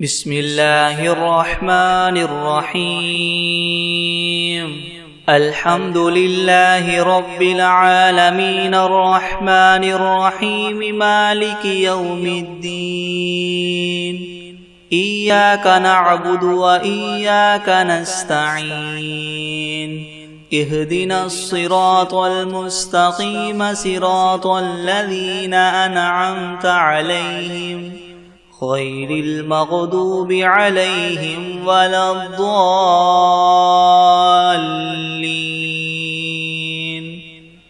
بسم الله الرحمن الرحيم الحمد لله رب العالمين الرحمن الرحيم مالك يوم الدين إياك نعبد وإياك نستعين اهدنا الصراط المستقيم صراط الذين أنعمت عليهم غير المغضوب عليهم ولا الضالين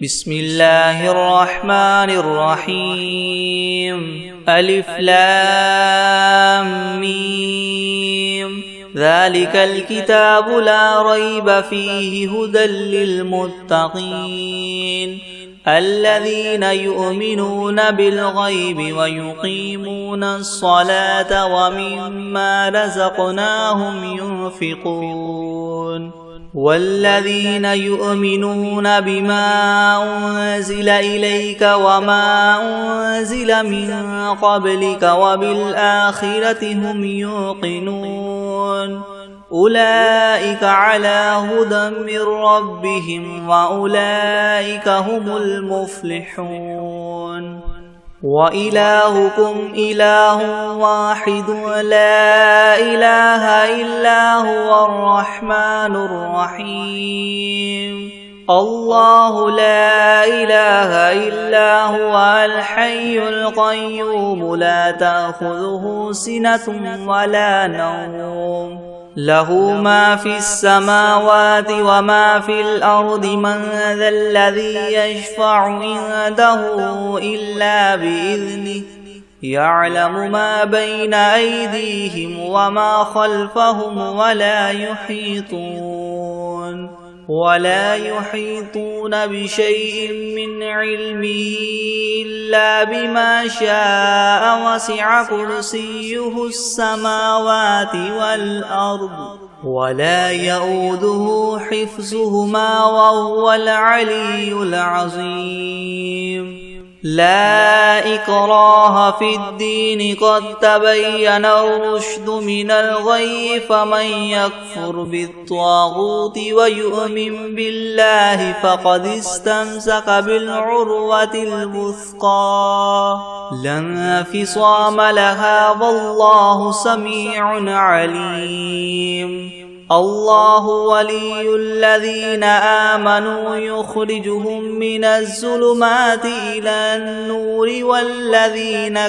بسم الله الرحمن الرحيم ألف لام ميم ذلك الكتاب لا ريب فيه هدى للمتقين الذين يؤمنون بالغيب ويقيمون الصلاة ومما رزقناهم ينفقون والذين يؤمنون بما أنزل إليك وما أنزل من قبلك وبالآخرة هم يوقنون أولئك على هدى من ربهم وأولئك هم المفلحون وإلهكم إله واحد لا إله إلا هو الرحمن الرحيم الله لا إله إلا هو الحي القيوم لا تأخذه سنة ولا نوم له ما في السماوات وما في الأرض من ذا الذي يشفع عنده إلا بإذنه يعلم ما بين أيديهم وما خلفهم ولا يحيطون بشيء من علمه إلا بما شاء وسع كرسيه السماوات والأرض ولا يؤوده حفظهما وهو العلي العظيم لا إكراه في الدين قد تبين الرشد من الغي فمن يكفر بالطاغوت ويؤمن بالله فقد استمسك بالعروة الوثقى لا انفصام لها والله سميع عليم الله ولي الذين آمنوا يخرجهم من الظلمات إلى النور والذين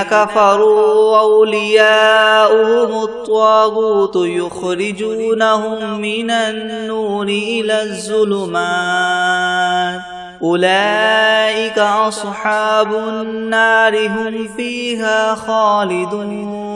كفروا أولياؤهم الطاغوت يخرجونهم من النور إلى الظلمات أولئك أصحاب النار هم فيها خالدون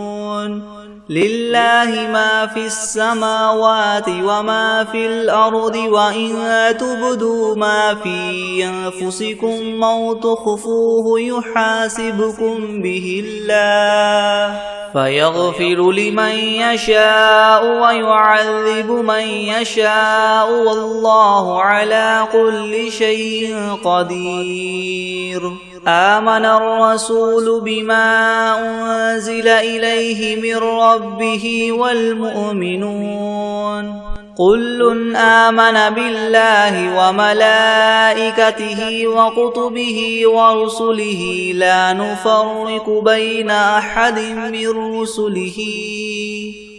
لله ما في السماوات وما في الأرض وإن تبدوا ما في أنفسكم أو تخفوه يحاسبكم به الله فيغفر لمن يشاء ويعذب من يشاء والله على كل شيء قدير آمن الرسول بما أنزل إليه من ربه والمؤمنون كل آمن بالله وملائكته وكتبه ورسله لا نفرق بين أحد من رسله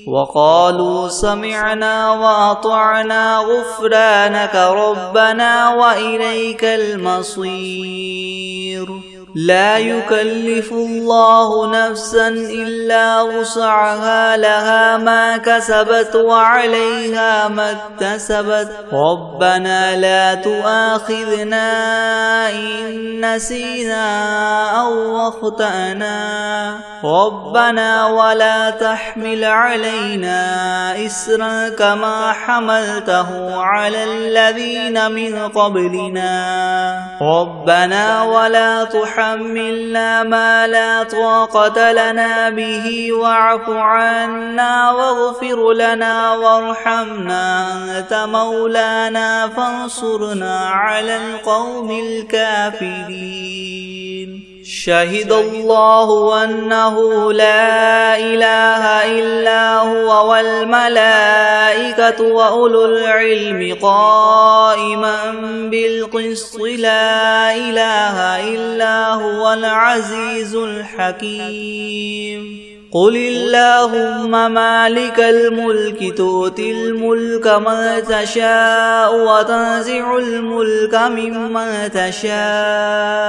وقالوا سمعنا وأطعنا غفرانك ربنا وإليك المصير لا يكلف الله نفسا إلا وسعها لها ما كسبت وعليها ما اكتسبت ربنا لا تؤاخذنا إن نسينا أو أخطأنا ربنا ولا تحمل علينا إسرا كما حملته على الذين من قبلنا ربنا ولا تحملنا ما لا طاقة لنا به واعف عنا واغفر لنا وارحمنا أنت مولانا فانصرنا على القوم الكافرين شهد الله أنه لا إله إلا هو والملائكة وأولو العلم قائما بالقسط لا إله إلا هو العزيز الحكيم قل اللهم مالك الملك تؤتي الملك من تشاء وتنزع الملك ممن تشاء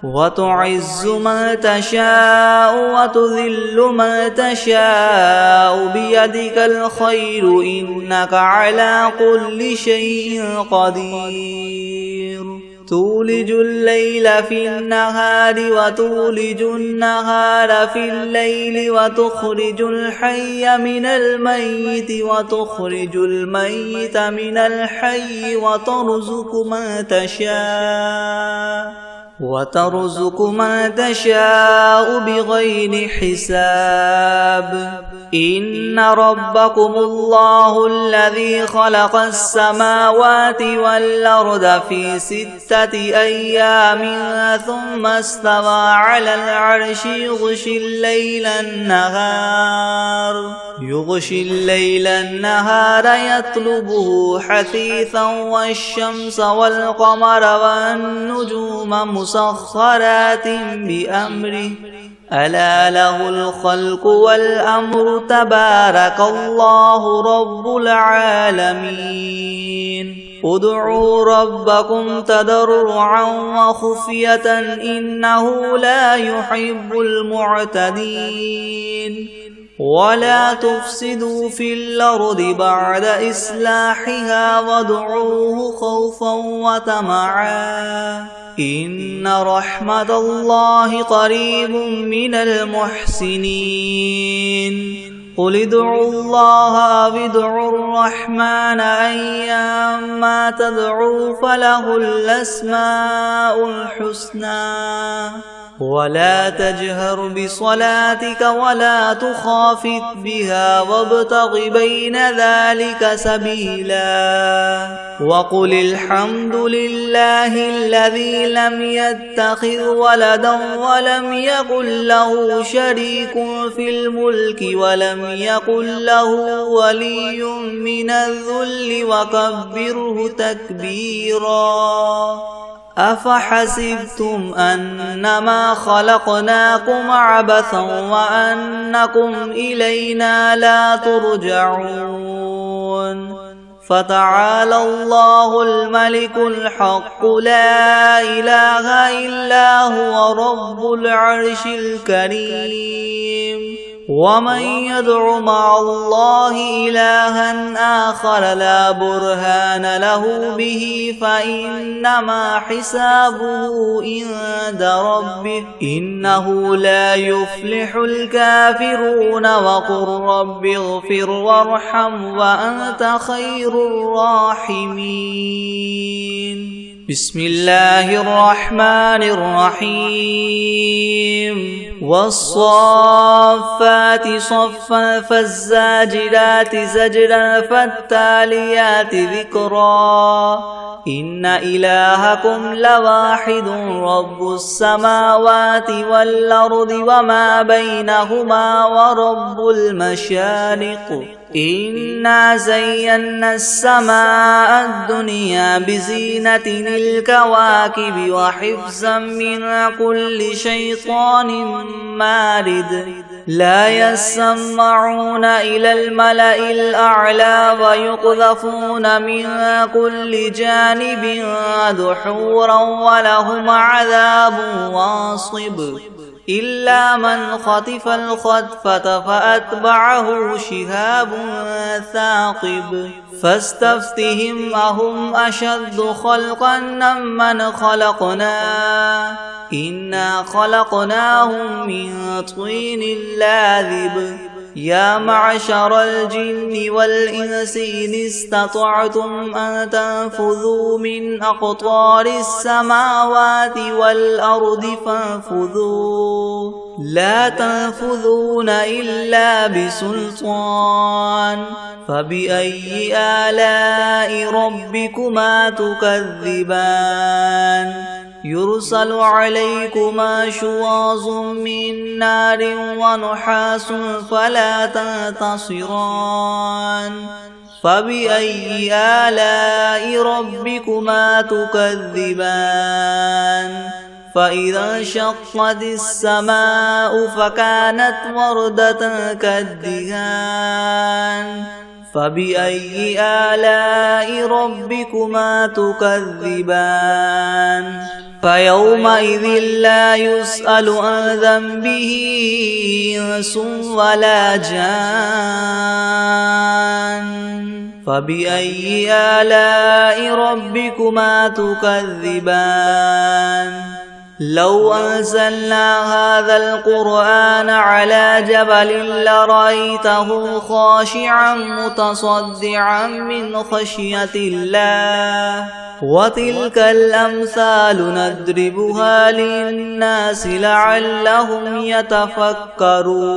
وتعز من تشاء وتذل من تشاء بيدك الخير إنك على كل شيء قدير تولج الليل في النهار وتولج النهار في الليل وتخرج الحي من الميت وتخرج الميت من الحي وترزق من تشاء بغير حساب إن ربكم الله الذي خلق السماوات والأرض في 6 أيام ثم استوى على العرش يغشي الليل النهار يطلبه حثيثا والشمس والقمر والنجوم مسخرات بأمره ألا له الخلق والأمر تبارك الله رب العالمين ادعوا ربكم تضرعا وخفية إنه لا يحب المعتدين ولا تفسدوا في الأرض بعد إصلاحها وادعوه خوفا وطمعا إن رحمة الله قريب من المحسنين قل ادعوا الله أو ادعوا الرحمن أيما تدعوا فله الأسماء الحسنى ولا تجهر بصلاتك ولا تخافت بها وابتغ بين ذلك سبيلا وقل الحمد لله الذي لم يتخذ ولدا ولم يكن له شريك في الملك ولم يكن له ولي من الذل وكبره تكبيرا أفحسبتم أنما خلقناكم عبثا وأنكم إلينا لا ترجعون فتعالى الله الملك الحق لا إله إلا هو رب العرش الكريم ومن يدع مع الله إلها آخر لا برهان له به فإنما حسابه عند ربه إنه لا يفلح الكافرون وقل رب اغفر وارحم وأنت خير الراحمين بسم الله الرحمن الرحيم والصافات صفا فالزاجرات زجرا فالتاليات ذكرا إن إلهكم لواحد رب السماوات والأرض وما بينهما ورب المشارق إنا زينا السماء الدنيا بزينة الكواكب وحفظا من كل شيطان مارد لا يسمعون إلى الملأ الأعلى ويقذفون من كل جانب دحورا ولهم عذاب واصب إلا من خطف الخطفة فأتبعه شهاب ثاقب فاستفتهم أهم أشد خلقا ممن خلقنا إنا خلقناهم من طين لاذب يا معشر الجن والإنس إن استطعتم أن تنفذوا من أقطار السماوات والأرض فانفذوا لا تنفذون إلا بسلطان فبأي آلاء ربكما تكذبان يرسل عليكما شواظ من نار ونحاس فلا تنتصران فبأي آلاء ربكما تكذبان فإذا انشقت السماء فكانت وردة كالدهان فبأي آلاء ربكما تكذبان فيومئذ لا يسأل عن ذنبه إنس ولا جان فبأي آلاء ربكما تكذبان لو أنزلنا هذا القرآن على جبل لرأيته خاشعا متصدعا من خشية الله وتلك الأمثال نضربها للناس لعلهم يتفكرون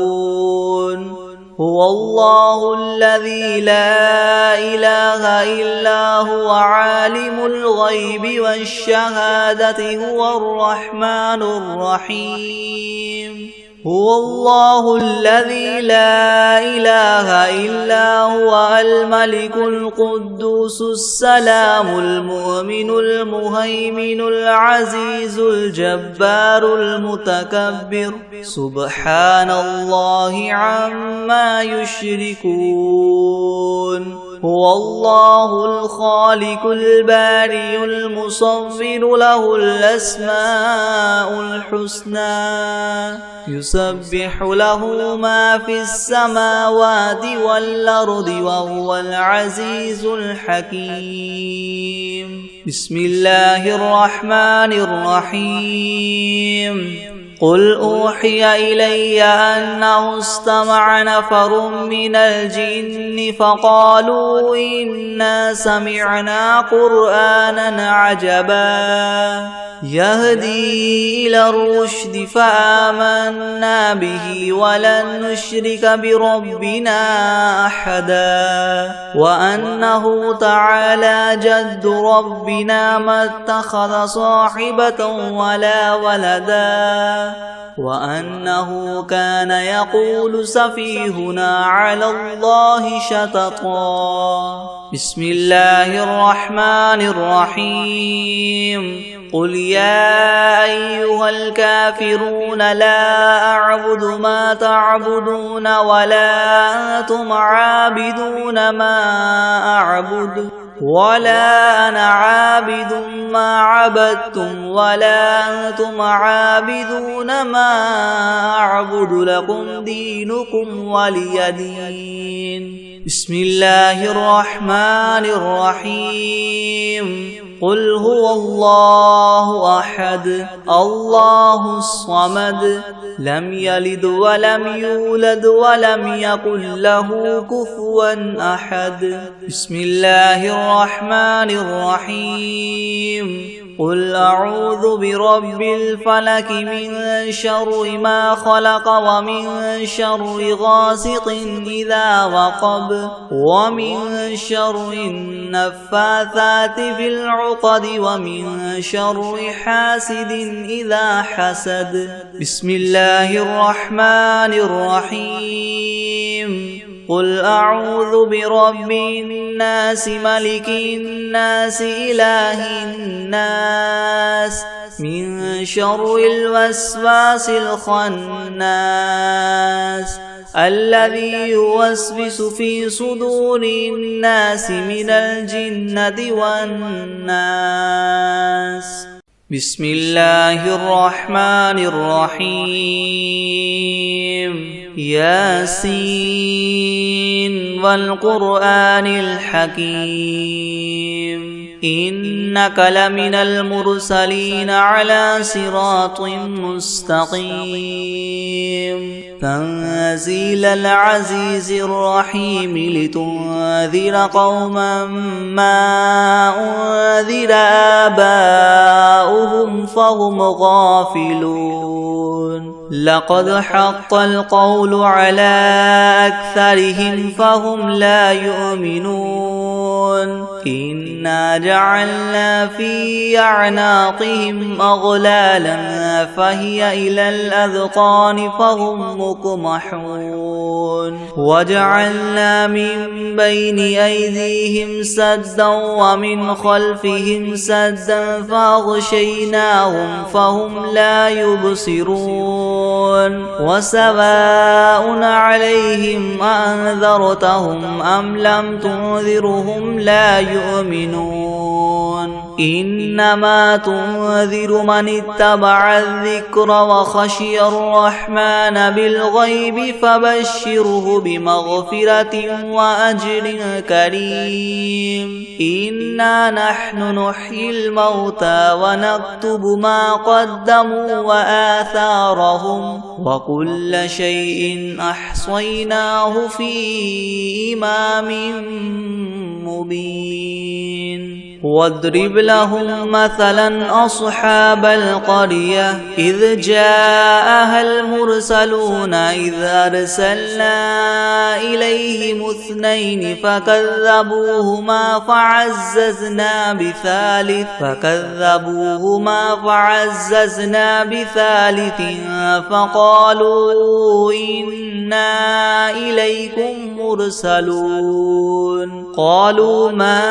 هو الله الذي لا إله إلا هو عالم الغيب والشهادة هو الرحمن الرحيم هو الله الذي لا إله إلا هو الملك القدوس السلام المؤمن المهيمن العزيز الجبار المتكبر سبحان الله عما يشركون هو الله الخالق البارئ المصور له الأسماء الحسنى يسبح له ما في السماوات والأرض وهو العزيز الحكيم بسم الله الرحمن الرحيم قل أوحي إلي أنه استمع نفر من الجن فقالوا إنا سمعنا قرآنا عجبا يهدي إلى الرشد فآمنا به ولن نشرك بربنا أحدا وأنه تعالى جد ربنا ما اتخذ صاحبة ولا ولدا وأنه كان يقول سفيهنا على الله شططا بسم الله الرحمن الرحيم قل يا أيها الكافرون لا أعبد ما تعبدون ولا أنتم عابدون ما أعبد ولا أنا عابد ما عبدتم ولا أنتم عابدون ما أعبد لكم دينكم ولي دين بسم الله الرحمن الرحيم قل هو الله أحد الله الصمد لم يلد ولم يولد ولم يكن له كفوا أحد بسم الله الرحمن الرحيم قل أعوذ برب الفلك من شر ما خلق ومن شر غاسق إذا وقب ومن شر النفاثات في العقد ومن شر حاسد إذا حسد بسم الله الرحمن الرحيم قل أعوذ برب الناس ملك الناس إله الناس من شر الوسواس الخناس الذي يوسوس في صدور الناس من الجنة والناس بسم الله الرحمن الرحيم ياسين والقرآن الحكيم إنك لمن المرسلين على صراط مستقيم تنزيل العزيز الرحيم لتنذر قوما ما أنذر آباؤهم فهم غافلون لقد حق القول على أكثرهم فهم لا يؤمنون إنا جعلنا في أعناقهم أغلالا فهي إلى الأذقان فهم مقمحون وجعلنا من بين أيديهم سدا ومن خلفهم سدا فأغشيناهم فهم لا يبصرون وسواء عليهم أنذرتهم أم لم تنذرهم لا يؤمنون إنما تنذر من اتبع الذكر وخشي الرحمن بالغيب فبشره بمغفرة وأجر كريم إنا نحن نحيي الموتى ونكتب ما قدموا وآثارهم وكل شيء أحصيناه في إمام مبين واضرب لهم مثلا أصحاب القرية إذ جاءها المرسلون إذ أرسلنا إليهم اثنين فكذبوهما فعززنا بثالث فقالوا إنا إليكم مرسلون قالوا ما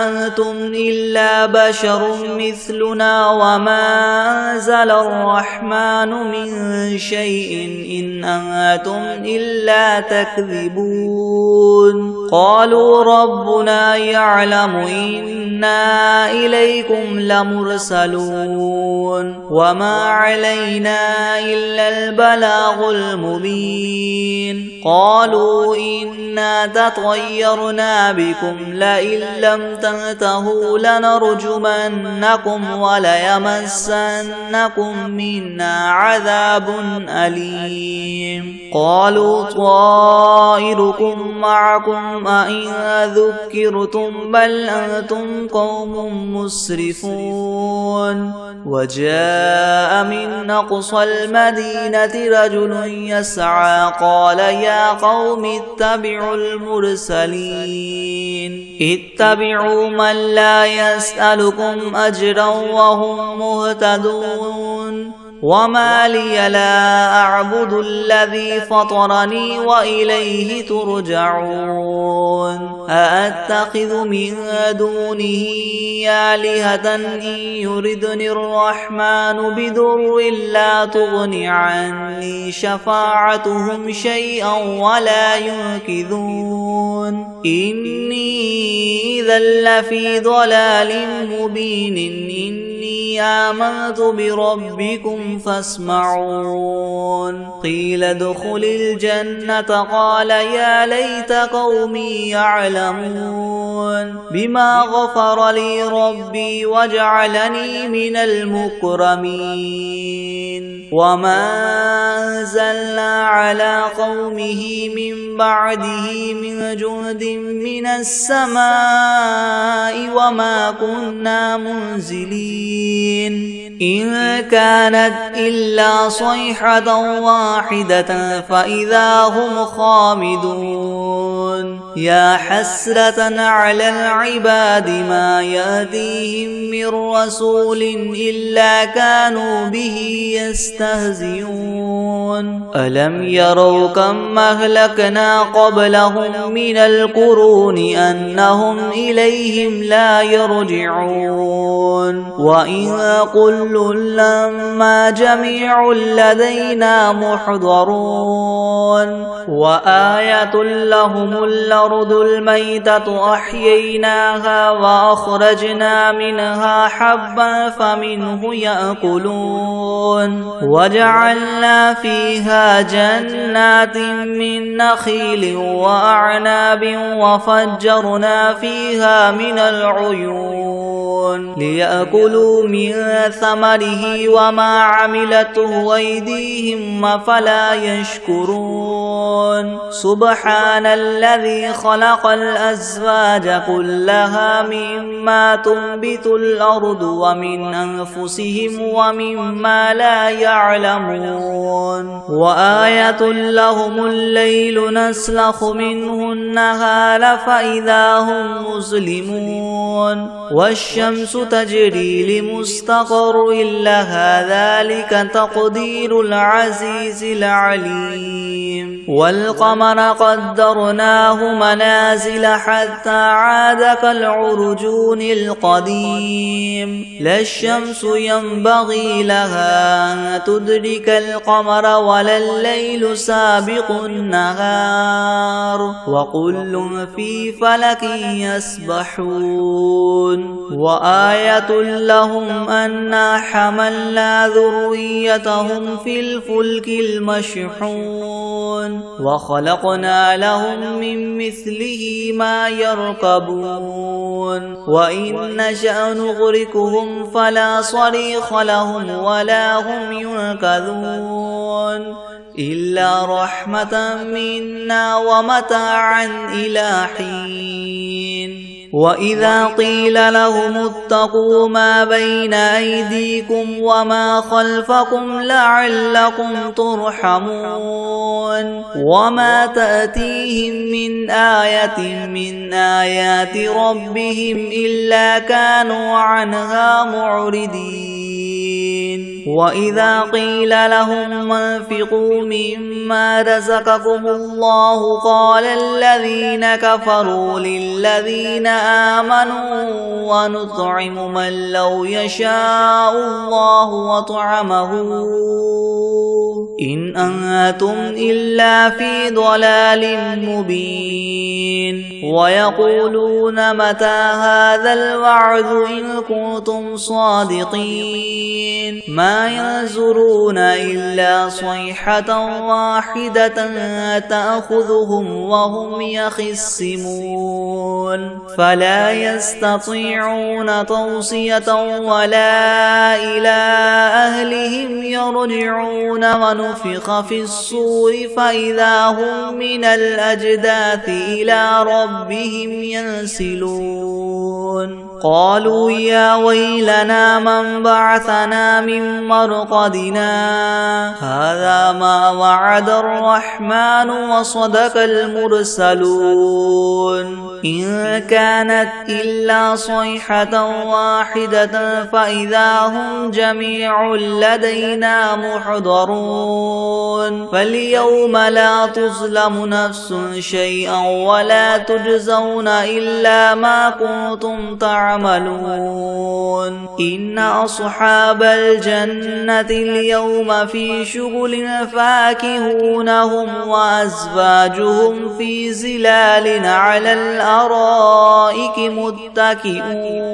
أنتم إلا بشر مثلنا وما أنزل الرحمن من شيء إن أنتم إلا تكذبون قالوا ربنا يعلم إنا إليكم لمرسلون وما علينا إلا البلاغ المبين قالوا إنا تطيرنا بكم لئن لم تنتهوا لنرجمنكم وليمسنكم منا عذاب أليم قالوا طائركم معكم أئن ذكرتم بل أنتم قوم مسرفون وجاء من أقصى المدينة رجل يسعى قال يا قوم اتبعوا المرسلين اتبعوا من لا يسألكم أجرا وهم مهتدون وما لي لا أعبد الذي فطرني وإليه ترجعون أأتخذ من دونه آلهة إن يردني الرحمن بضر لا تغن عني شفاعتهم شيئا ولا ينقذون إني إذا لفي ضلال مبين إني آمنت بربكم فاسمعون قيل ادخل الجنة قال يا ليت قومي يعلمون بما غفر لي ربي وجعلني من المكرمين وما أنزلنا على قومه من بعده من جند من السماء وما كنا منزلين إن كانت إلا صيحة واحدة فإذا هم خامدون يا حسرة على العباد ما يأتيهم من رسول إلا كانوا به يستهزئون ألم يروا كم أهلكنا قبلهم من القرون أنهم إليهم لا يرجعون وإن كل لما جميع لدينا محضرون وآية لهم الأرض الميتة أحييناها وأخرجنا منها حبا فمنه يأكلون وجعلنا فيها جنات من نخيل وأعناب وفجرنا فيها من العيون ليأكلوا من ثمره وما عملته أيديهم أفلا يشكرون سبحان الذي خلق الأزواج كلها مما تنبت الأرض ومن أنفسهم ومما لا يعلمون وآية لهم الليل نسلخ منه النهار فإذا هم مظلمون والشمس تجري لمستقر لها ذلك تقدير العزيز العليم والقمر قدرناه منازل حتى عاد كالعرجون القديم لا الشمس ينبغي لها أن تدرك القمر ولا الليل سابق النهار وكل في فلك يسبحون وآية لهم أنا حملنا ذريتهم في الفلك المشحون وخلقنا لهم من مثله ما يركبون وإن نشأ نغرقهم فلا صريخ لهم ولا هم ينقذون إلا رحمة منا ومتاعا إلى حين وإذا قيل لهم اتقوا ما بين أيديكم وما خلفكم لعلكم ترحمون وما تأتيهم من آية من آيات ربهم إلا كانوا عنها معرضين وإذا قيل لهم انفقوا مما رزقكم الله قال الذين كفروا للذين آمنوا ونطعم من لو يشاء الله وطعمه إن أنتم إلا في ضلال مبين ويقولون متى هذا الوعد إن كنتم صادقين ما ينظرون إلا صيحة واحدة تأخذهم وهم يخصمون فلا يستطيعون توصية ولا إلى أهلهم يرجعون ونفخ في الصور فإذا هم من الأجداث إلى ربهم ينسلون قالوا يا ويلنا من بعثنا من مرقدنا هذا ما وعد الرحمن وصدق المرسلون إن كانت إلا صيحة واحدة فإذا هم جميع لدينا محضرون فاليوم لا تظلم نفس شيئا ولا تجزون إلا ما كنتم تعملون إن أصحاب الجنة اليوم في شغل فاكهون هم وأزواجهم في زلال على الأرائك متكئون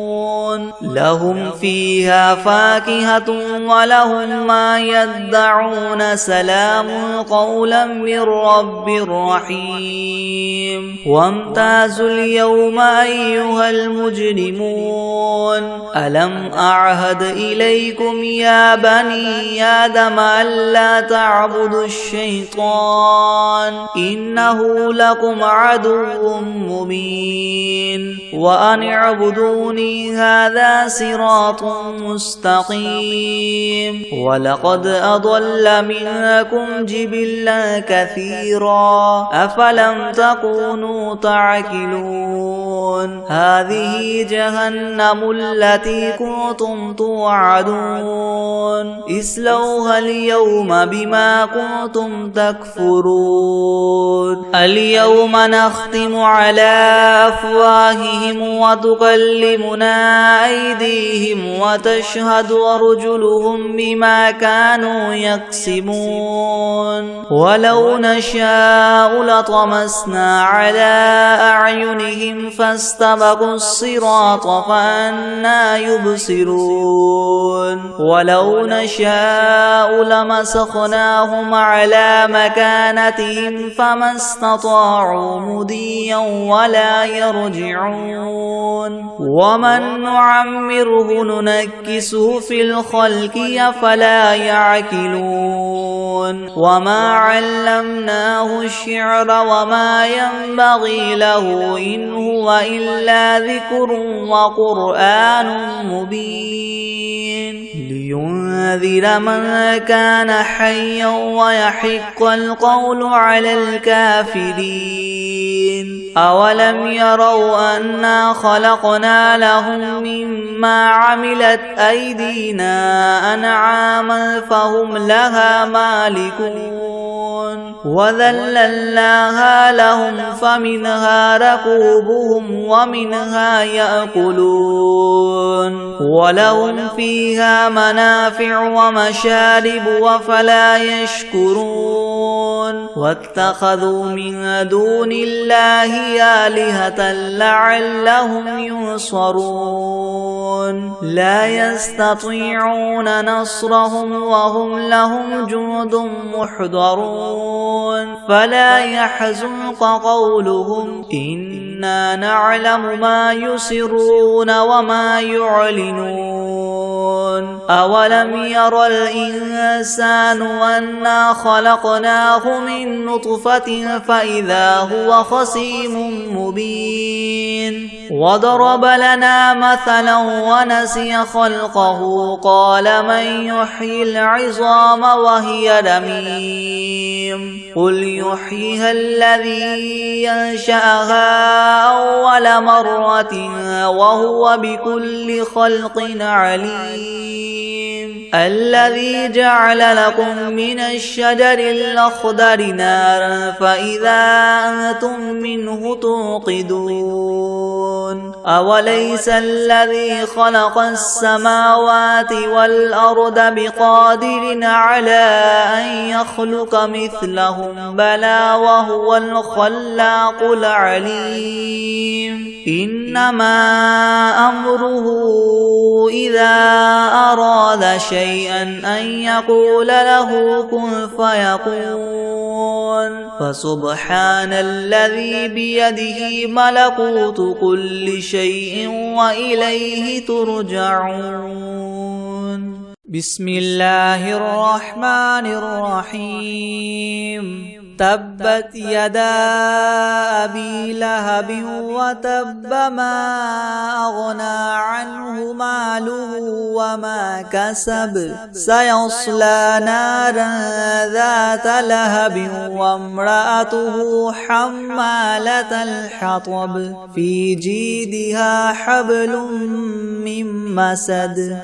لهم فيها فاكهة ولهم ما يدعون سلام قولا من رب رحيم وامتازوا اليوم أيها المجرمون ألم أعهد إليكم يا بني آدم ألا تعبدوا الشيطان إنه لكم عدو مبين وأن اعبدوني هذا صراط مستقيم ولقد أضل منكم جبلا كثيرا أفلم تكونوا تعقلون هذه جهنم التي كنتم توعدون اصلوها اليوم بما كنتم تكفرون اليوم نختم على أفواههم وتكلمنا أيديهم وتشهد أرجلهم بما كانوا يكسبون ولو نشاء لطمسنا على أعينهم فاستبقوا الصراط فأنى يبصرون ولو نشاء لمسخناهم على مكانتهم فما استطاعوا مضيا ولا يرجعون ومن نعمره ننكسه في الخلق أفلا يعقلون وما علمناه الشعر وما ينبغي له إن هو إلا ذكر وقرآن مبين لينذر من كان حيا ويحق القول على الكافرين أولم يروا أنا خلقنا لهم مما عملت أيدينا أنعاما فهم لها مالكون وذللناها لهم فمنها ركوبهم ومنها يأكلون ولهم فيها منافع ومشارب وفلا يشكرون واتخذوا من دون الله آلهة لعلهم ينصرون لا يستطيعون نصرهم وهم لهم جند محضرون فلا يحزنك قولهم إنا نعلم ما يسرون وما يعلنون أولم ير الإنسان أنا خلقناه من نطفة فإذا هو خصيم مبين وضرب لنا مثلا ونسي خلقه قال من يحيي العظام وهي رميم قل يحييها الذي ينشأها أول مرة وهو بكل خلق عليم الذي جعل لكم من الشجر الأخضر نارا فإذا أنتم منه توقدون أوليس الذي خلق السماوات والأرض بقادر على أن يخلق مثلهم بلى وهو الخلاق العليم إنما أمره إذا أراد شيئا أن يقول له كن فيكون فسبحان الذي بيده ملكوت كل شيء وإليه ترجعون بسم الله الرحمن الرحيم تبت يدا أبي لهب وتب ما أغنى عنه ماله وما كسب سيصلى نارا ذات لهب وامرأته حمالة الحطب في جيدها حبل من مسد